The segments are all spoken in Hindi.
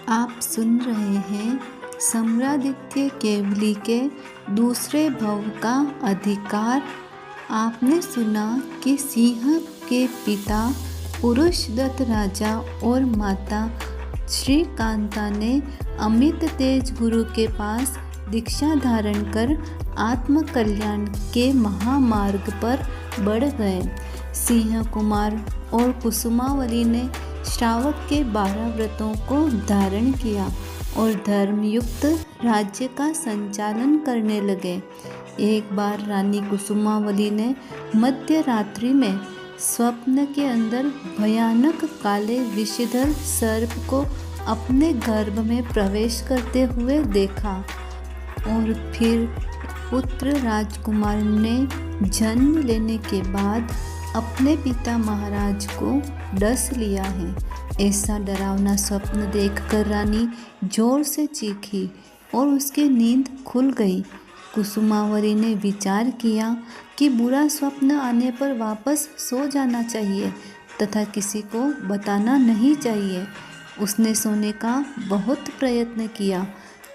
आप सुन रहे हैं सम्रादित्य केवली के दूसरे भव का अधिकार। आपने सुना कि सिंह के पिता पुरुषदत्त राजा और माता श्रीकांता ने अमित तेज गुरु के पास दीक्षा धारण कर आत्म कल्याण के महामार्ग पर बढ़ गए। सिंह कुमार और कुसुमावली ने श्रावक के 12 व्रतों को धारण किया और धर्मयुक्त राज्य का संचालन करने लगे। एक बार रानी कुसुमावली ने मध्य रात्रि में स्वप्न के अंदर भयानक काले विषधर सर्प को अपने गर्भ में प्रवेश करते हुए देखा और फिर पुत्र राजकुमार ने जन्म लेने के बाद अपने पिता महाराज को डस लिया है। ऐसा डरावना स्वप्न देखकर रानी जोर से चीखी और उसकी नींद खुल गई। कुसुमावली ने विचार किया कि बुरा स्वप्न आने पर वापस सो जाना चाहिए तथा किसी को बताना नहीं चाहिए। उसने सोने का बहुत प्रयत्न किया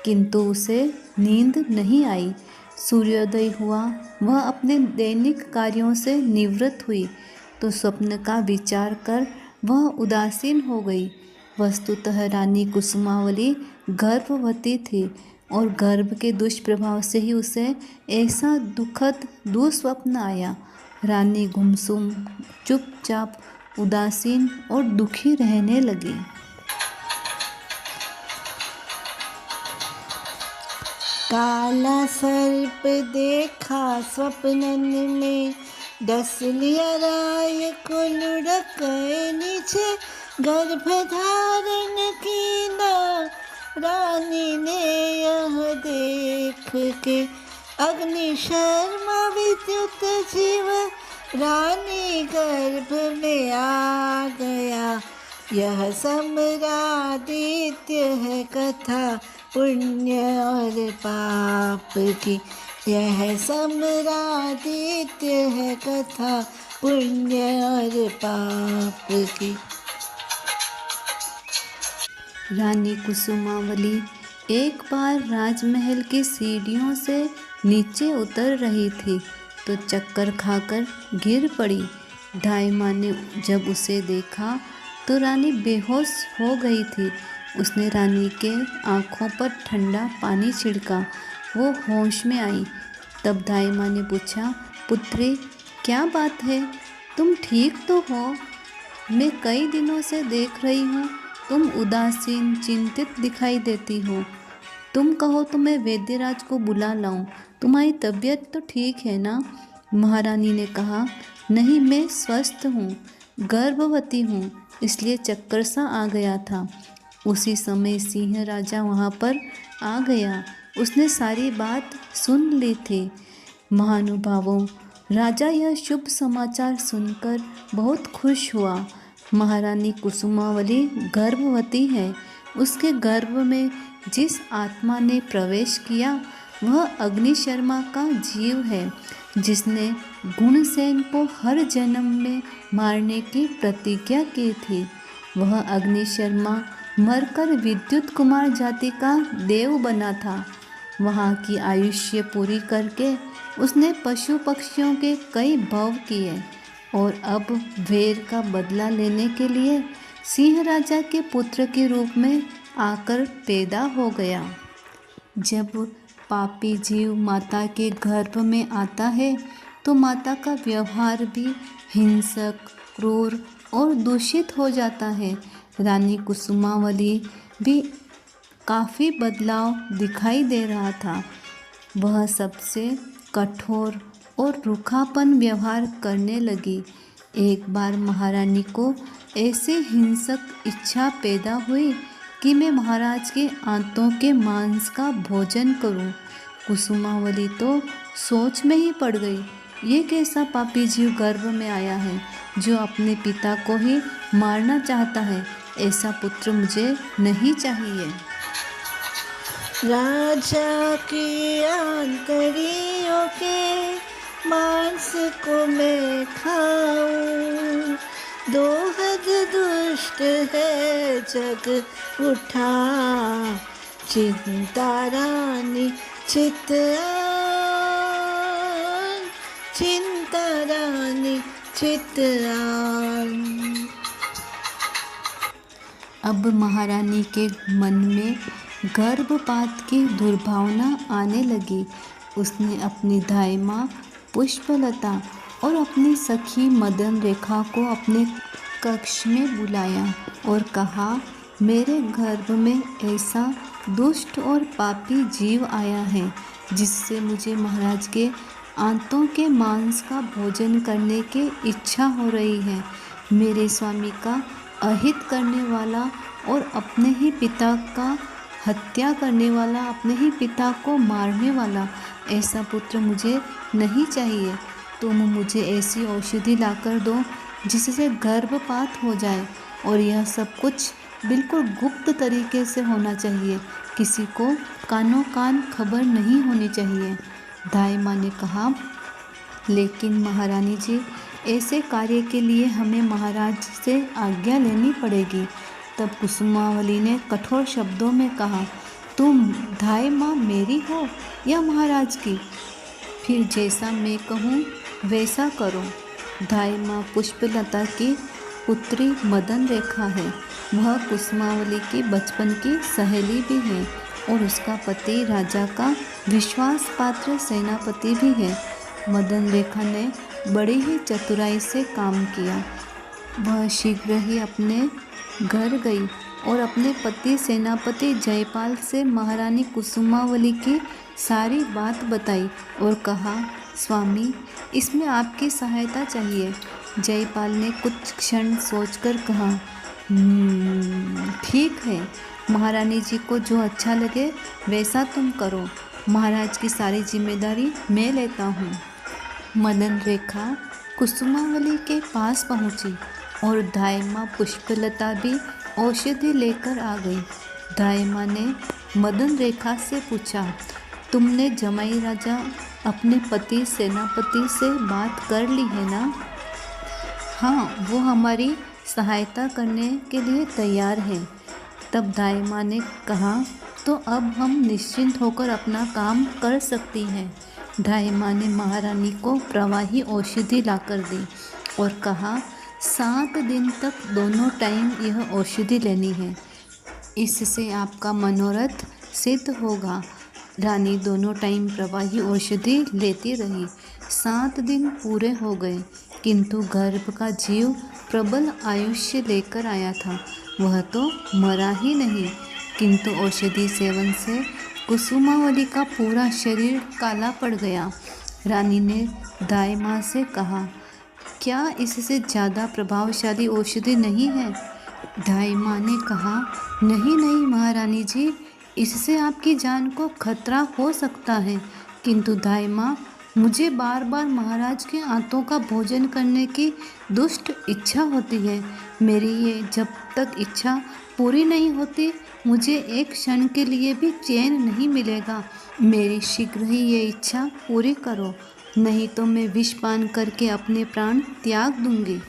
किंतु उसे नींद नहीं आई। सूर्योदय हुआ, वह अपने दैनिक कार्यों से निवृत्त हुई तो स्वप्न का विचार कर वह उदासीन हो गई। वस्तुतः रानी कुसुमावली गर्भवती थी और गर्भ के दुष्प्रभाव से ही उसे ऐसा दुखद दुस्वप्न आया। रानी गुमसुम चुपचाप उदासीन और दुखी रहने लगी। काला सर्प देखा स्वप्नन में, डस लिया राय को लुढ़क नीचे, गर्भ धारण कीना रानी ने यह देख के। अग्नि शर्मा विद्युत जीव रानी गर्भ में आ गया। यह सम्रादित्य है कथा पुण्य और पाप की। यह सम्रादित्य है कथा पुण्य और पाप की। रानी कुसुमावली एक बार राजमहल की सीढ़ियों से नीचे उतर रही थी तो चक्कर खाकर गिर पड़ी। ढाई माँ ने जब उसे देखा तो रानी बेहोश हो गई थी। उसने रानी के आँखों पर ठंडा पानी छिड़का, वो होश में आई। तब दाई माँ ने पूछा, पुत्री क्या बात है, तुम ठीक तो हो? मैं कई दिनों से देख रही हूँ तुम उदासीन चिंतित दिखाई देती हो। तुम कहो तो मैं वैद्यराज को बुला लाऊं, तुम्हारी तबीयत तो ठीक है ना? महारानी ने कहा, नहीं मैं स्वस्थ हूँ, गर्भवती हूँ, इसलिए चक्कर सा आ गया था। उसी समय सिंह राजा वहाँ पर आ गया। उसने सारी बात सुन ली थी। महानुभावों, राजा यह शुभ समाचार सुनकर बहुत खुश हुआ। महारानी कुसुमावली गर्भवती है। उसके गर्भ में जिस आत्मा ने प्रवेश किया वह अग्निशर्मा का जीव है, जिसने गुणसेन को हर जन्म में मारने की प्रतिज्ञा की थी। वह अग्निशर्मा मरकर विद्युत कुमार जाति का देव बना था। वहाँ की आयुष्य पूरी करके उसने पशु पक्षियों के कई भव किए और अब वैर का बदला लेने के लिए सिंह राजा के पुत्र के रूप में आकर पैदा हो गया। जब पापी जीव माता के गर्भ में आता है तो माता का व्यवहार भी हिंसक, क्रूर और दूषित हो जाता है। रानी कुसुमावली भी काफ़ी बदलाव दिखाई दे रहा था। वह सबसे कठोर और रूखापन व्यवहार करने लगी। एक बार महारानी को ऐसे हिंसक इच्छा पैदा हुई कि मैं महाराज के आंतों के मांस का भोजन करूं। कुसुमावली तो सोच में ही पड़ गई, ये कैसा पापी जीव गर्भ में आया है जो अपने पिता को ही मारना चाहता है। ऐसा पुत्र मुझे नहीं चाहिए। राजा की आंतड़ियों के मांस को मैं खाऊं, दोहद दुष्ट है जग उठा, चिंता रानी चित आन, चिंता रानी चित आन। अब महारानी के मन में गर्भपात की दुर्भावना आने लगी। उसने अपनी दाई माँ पुष्पलता और अपनी सखी मदन रेखा को अपने कक्ष में बुलाया और कहा, मेरे गर्भ में ऐसा दुष्ट और पापी जीव आया है जिससे मुझे महाराज के आंतों के मांस का भोजन करने की इच्छा हो रही है। मेरे स्वामी का अहित करने वाला और अपने ही पिता का हत्या करने वाला, अपने ही पिता को मारने वाला ऐसा पुत्र मुझे नहीं चाहिए। तुम मुझे ऐसी औषधि लाकर दो जिससे गर्भपात हो जाए, और यह सब कुछ बिल्कुल गुप्त तरीके से होना चाहिए, किसी को कानों कान खबर नहीं होनी चाहिए। दाई माँ ने कहा, लेकिन महारानी जी, ऐसे कार्य के लिए हमें महाराज से आज्ञा लेनी पड़ेगी। तब कुसुमावली ने कठोर शब्दों में कहा, तुम दाई माँ मेरी हो या महाराज की? फिर जैसा मैं कहूँ वैसा करो। दाई माँ पुष्पलता की पुत्री मदन रेखा है। वह कुसुमावली की बचपन की सहेली भी है और उसका पति राजा का विश्वास पात्र सेनापति भी है। मदन रेखा ने बड़ी ही चतुराई से काम किया। वह शीघ्र ही अपने घर गई और अपने पति सेनापति जयपाल से महारानी कुसुमावली की सारी बात बताई और कहा, स्वामी, इसमें आपकी सहायता चाहिए। जयपाल ने कुछ क्षण सोचकर कहा, ठीक है, महारानी जी को जो अच्छा लगे वैसा तुम करो। महाराज की सारी जिम्मेदारी मैं लेता हूँ। मदन रेखा कुसुमावली के पास पहुँची और दाई माँ पुष्पलता भी औषधि लेकर आ गई। दाई माँ ने मदन रेखा से पूछा, तुमने जमाई राजा अपने पति सेनापति से बात कर ली है ना? हाँ, वो हमारी सहायता करने के लिए तैयार है। तब दाई माँ ने कहा, तो अब हम निश्चिंत होकर अपना काम कर सकती हैं। दाई माँ ने महारानी को प्रवाही औषधि लाकर दी और कहा, 7 दिन तक दोनों टाइम यह औषधि लेनी है, इससे आपका मनोरथ सिद्ध होगा। रानी दोनों टाइम प्रवाही औषधि लेती रही। 7 दिन पूरे हो गए, किंतु गर्भ का जीव प्रबल आयुष्य लेकर आया था। वह तो मरा ही नहीं, किंतु औषधि सेवन से कुसुमावली का पूरा शरीर काला पड़ गया। रानी ने दाई माँ से कहा, क्या इससे ज़्यादा प्रभावशाली औषधि नहीं है? दाई माँ ने कहा, नहीं नहीं महारानी जी, इससे आपकी जान को खतरा हो सकता है। किंतु दाई माँ, मुझे बार बार महाराज के आंतों का भोजन करने की दुष्ट इच्छा होती है। मेरी ये जब तक इच्छा पूरी नहीं होती, मुझे एक क्षण के लिए भी चैन नहीं मिलेगा। मेरी शीघ्र ही ये इच्छा पूरी करो, नहीं तो मैं विष पान करके अपने प्राण त्याग दूंगी।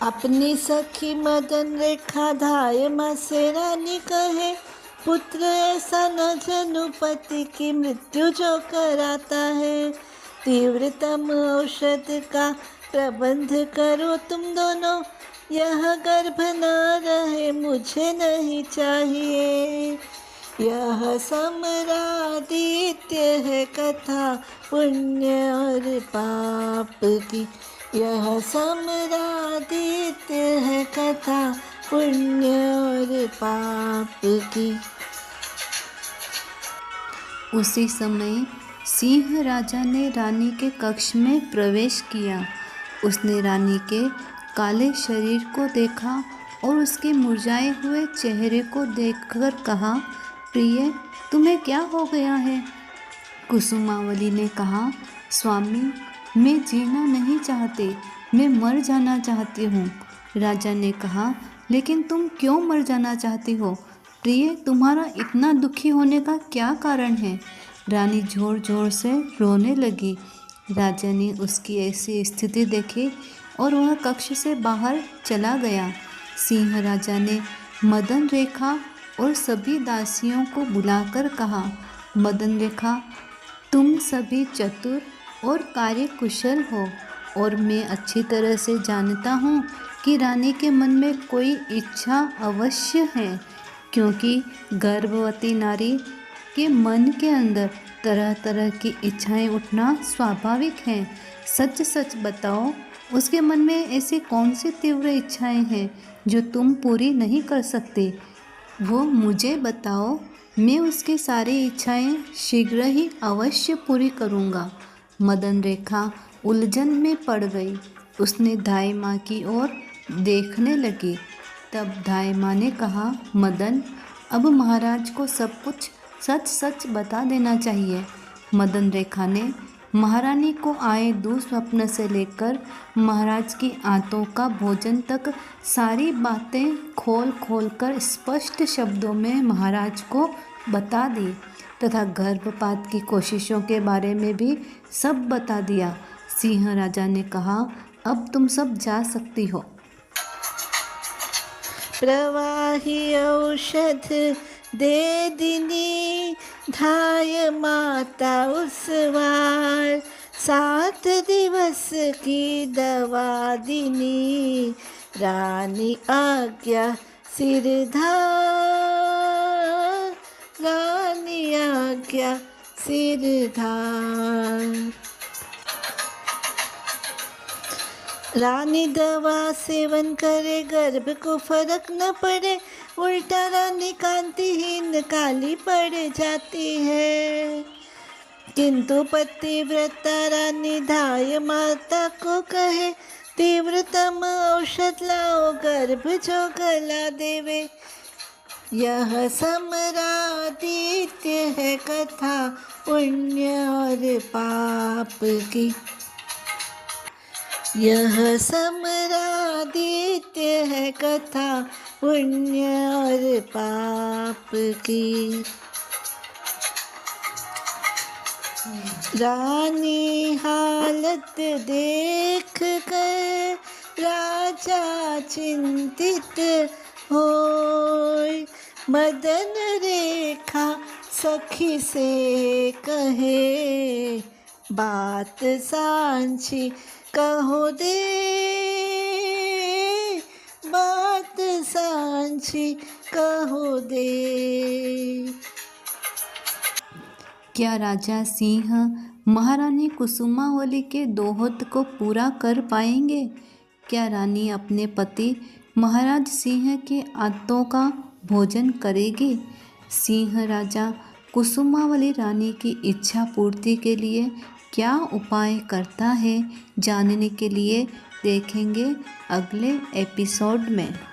अपनी सखी मदन रेखा दाई माँ से रानी कहे, पुत्र ऐसा न जनुपति की मृत्यु जो कराता है। तीव्रतम औषध का प्रबंध करो तुम दोनों, यह गर्भ न रहे मुझे नहीं चाहिए। यह समरादित्य है कथा पुण्य और पाप की, यह समरादित्य है कथा पुण्य और पाप की। उसी समय सिंह राजा ने रानी के कक्ष में प्रवेश किया। उसने रानी के काले शरीर को देखा और उसके मुरझाए हुए चेहरे को देखकर कहा, प्रिय, तुम्हें क्या हो गया है? कुसुमावली ने कहा, स्वामी, मैं जीना नहीं चाहती, मैं मर जाना चाहती हूँ। राजा ने कहा, लेकिन तुम क्यों मर जाना चाहती हो? प्रिय, तुम्हारा इतना दुखी होने का क्या कारण है? रानी जोर जोर से रोने लगी। राजा ने उसकी ऐसी स्थिति देखी और वह कक्ष से बाहर चला गया। सिंह राजा ने मदन रेखा और सभी दासियों को बुलाकर कहा, मदन रेखा, तुम सभी चतुर और कार्यकुशल हो और मैं अच्छी तरह से जानता हूँ कि रानी के मन में कोई इच्छा अवश्य है, क्योंकि गर्भवती नारी के मन के अंदर तरह तरह की इच्छाएं उठना स्वाभाविक है। सच सच बताओ, उसके मन में ऐसी कौन सी तीव्र इच्छाएं हैं जो तुम पूरी नहीं कर सकते? वो मुझे बताओ, मैं उसकी सारी इच्छाएं शीघ्र ही अवश्य पूरी करूँगा। मदन रेखा उलझन में पड़ गई। उसने दाई माँ की ओर देखने लगी। तब दाई माँ ने कहा, मदन, अब महाराज को सब कुछ सच सच बता देना चाहिए। मदन रेखा ने महारानी को आए दुस्वप्न से लेकर महाराज की आंतों का भोजन तक सारी बातें खोल खोल कर स्पष्ट शब्दों में महाराज को बता दी तथा गर्भपात की कोशिशों के बारे में भी सब बता दिया। सिंह राजा ने कहा, अब तुम सब जा सकती हो। प्रवाही औषध दे दिनी, धाय माता उस वार, 7 दिवस की दवा दिनी, रानी आज्ञा सिरधार, रानी आज्ञा सिरधार। रानी दवा सेवन करे, गर्भ को फर्क न पड़े, उल्टा रानी कांतिहीन काली पड़ जाती है। किंतु पतिव्रता रानी धाय माता को कहे, तीव्रतम औषध लाओ, गर्भ जो गला देवे। यह समरादित्य है कथा पुण्य और पाप की, यह समरादित्य है कथा पुण्य और पाप की। रानी हालत देख कर राजा चिंतित होय, मदन रेखा सखी से कहे, बात सांझी कहो दे, बात सांझी कहो दे। क्या राजा सिंह महारानी कुसुमावली के दोहत को पूरा कर पाएंगे? क्या रानी अपने पति महाराज सिंह के आंतों का भोजन करेगी? सिंह राजा कुसुमावली रानी की इच्छा पूर्ति के लिए क्या उपाय करता है, जानने के लिए देखेंगे अगले एपिसोड में।